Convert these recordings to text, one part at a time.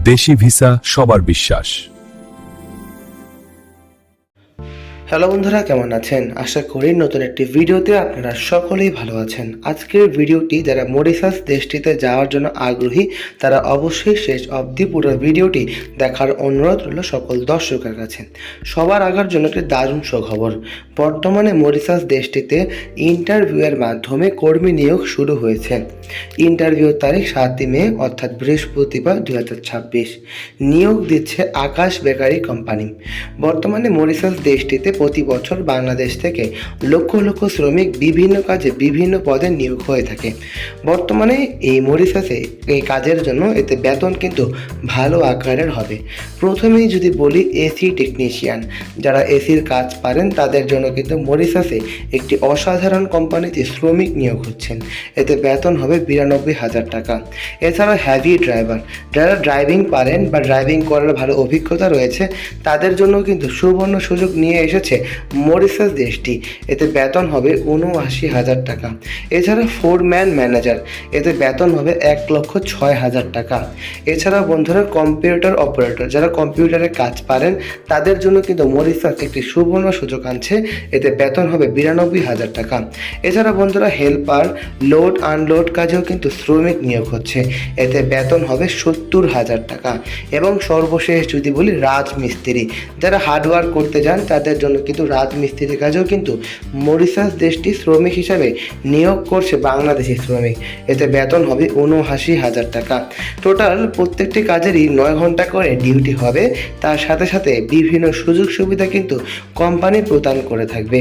দেশি ভিসা সবার বিশ্বাস। হ্যালো বন্ধুরা, কেমন আছেন? আশা করি নতুন একটি ভিডিওতে আপনারা সকলেই ভালো আছেন। আজকের ভিডিওটি যারা মরিশাস দেশটিতে যাওয়ার জন্য আগ্রহী তারা অবশ্যই শেষ অবধি পুরো ভিডিওটি দেখার অনুরোধ রইল সকল দর্শকের কাছে। সবার আগার জন্য একটি দারুণ সুখবর। বর্তমানে মরিশাস দেশটিতে ইন্টারভিউয়ের মাধ্যমে কর্মী নিয়োগ শুরু হয়েছে। ইন্টারভিউর তারিখ 7 মে অর্থাৎ বৃহস্পতিবার 2026। নিয়োগ দিচ্ছে আকাশ বেকারি কোম্পানি। বর্তমানে মরিশাস দেশটিতে প্রতি বছর বাংলাদেশ থেকে লক্ষ লক্ষ শ্রমিক বিভিন্ন কাজে বিভিন্ন পদে নিয়োগ হয়ে থাকে। বর্তমানে এই মরিশাসে এই কাজের জন্য এতে বেতন কিন্তু ভালো আকারের হবে। প্রথমেই যদি বলি এসি টেকনিশিয়ান, যারা এসির কাজ পারেন তাদের জন্য কিন্তু মরিশাসে একটি অসাধারণ কোম্পানিতে শ্রমিক নিয়োগ হচ্ছেন। এতে বেতন হবে 92,000 টাকা। এছাড়াও হ্যাভি ড্রাইভার, যারা ড্রাইভিং পারেন বা ড্রাইভিং করার ভালো অভিজ্ঞতা রয়েছে তাদের জন্য কিন্তু সুবর্ণ সুযোগ নিয়ে এসেছে মরিশাস দেশটি। এতে বেতন হবে 79,000 টাকা। এছাড়া ফোরম্যান ম্যানেজার, এতে বেতন হবে 1,06,000 টাকা। এছাড়া বন্ধুরা কম্পিউটার অপারেটর, যারা কম্পিউটারে কাজ পারেন তাদের জন্য কিন্তু মরিশাস একটি সুবর্ণ সুযোগ আনছে। এতে বেতন হবে 92,000 টাকা। এছাড়া বন্ধুরা হেল্পার, লোড আনলোড কাজেও কিন্তু শ্রমিক নিয়োগ হচ্ছে। এতে বেতন হবে 70,000 টাকা। এবং সর্বশেষ যদি বলি রাজমিস্ত্রি, যারা হার্ডওয়ার্ক করতে যান তাদের জন্য কিন্তু রাজমিস্ত্রি কাজেও কিন্তু মরিশাস দেশটি শ্রমিক হিসাবে নিয়োগ করছে বাংলাদেশি শ্রমিক। এতে বেতন হবে 79,000 টাকা। টোটাল প্রত্যেকটি কাজেরই 9 ঘন্টা করে ডিউটি হবে। তার সাথে সাথে বিভিন্ন সুযোগ সুবিধা কিন্তু কোম্পানি প্রদান করে থাকবে।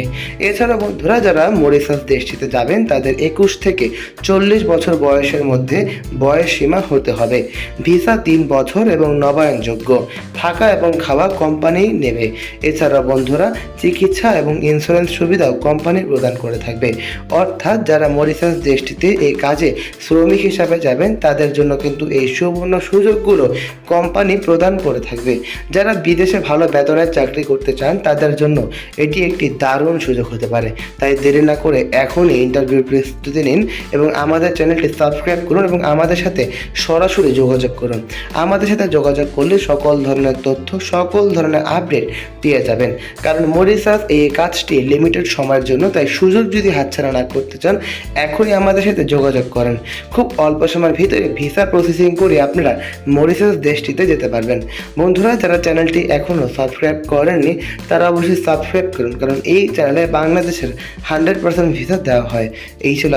এছাড়া বন্ধুরা যারা মরিশাস দেশটিতে যাবেন তাদের 21 থেকে 40 বছর বয়সের মধ্যে বয়স সীমা হতে হবে। ভিসা 3 বছর এবং নবায়নযোগ্য। থাকা এবং খাওয়া কোম্পানি নেবে। এছাড়া বন্ধুরা চিকিৎসা এবং ইন্স্যুরেন্স সুবিধাও কোম্পানি প্রদান করে থাকবে। অর্থাৎ যারা মরিশাস দেশটিতে এই কাজে শ্রমিক হিসাবে যাবেন তাদের জন্য কিন্তু এই সুবর্ণ সুযোগগুলো কোম্পানি প্রদান করে থাকবে। যারা বিদেশে ভালো বেতনের চাকরি করতে চান তাদের জন্য এটি একটি দারুণ সুযোগ হতে পারে। তাই দেরি না করে এখনই ইন্টারভিউ প্রস্তুতি নিন এবং আমাদের চ্যানেলটি সাবস্ক্রাইব করুন এবং আমাদের সাথে সরাসরি যোগাযোগ করুন। আমাদের সাথে যোগাযোগ করলে সকল ধরনের তথ্য, সকল ধরনের আপডেট পেয়ে যাবেন। কারণ মরিশাস এই কাজটি লিমিটেড সময়ের জন্য, তাই সুযোগ যদি হাতছাড়া না করতে চান এখনই আমাদের সাথে যোগাযোগ করেন। খুব অল্প সময়ের ভিতরে ভিসা প্রসেসিং করে আপনারা মরিশাস দেশটিতে যেতে পারবেন। বন্ধুরা যারা চ্যানেলটি এখনও সাবস্ক্রাইব করেননি তারা অবশ্যই সাবস্ক্রাইব করুন, কারণ এই চ্যানেলে বাংলাদেশের 100% ভিসা দেওয়া হয়। এই ছিল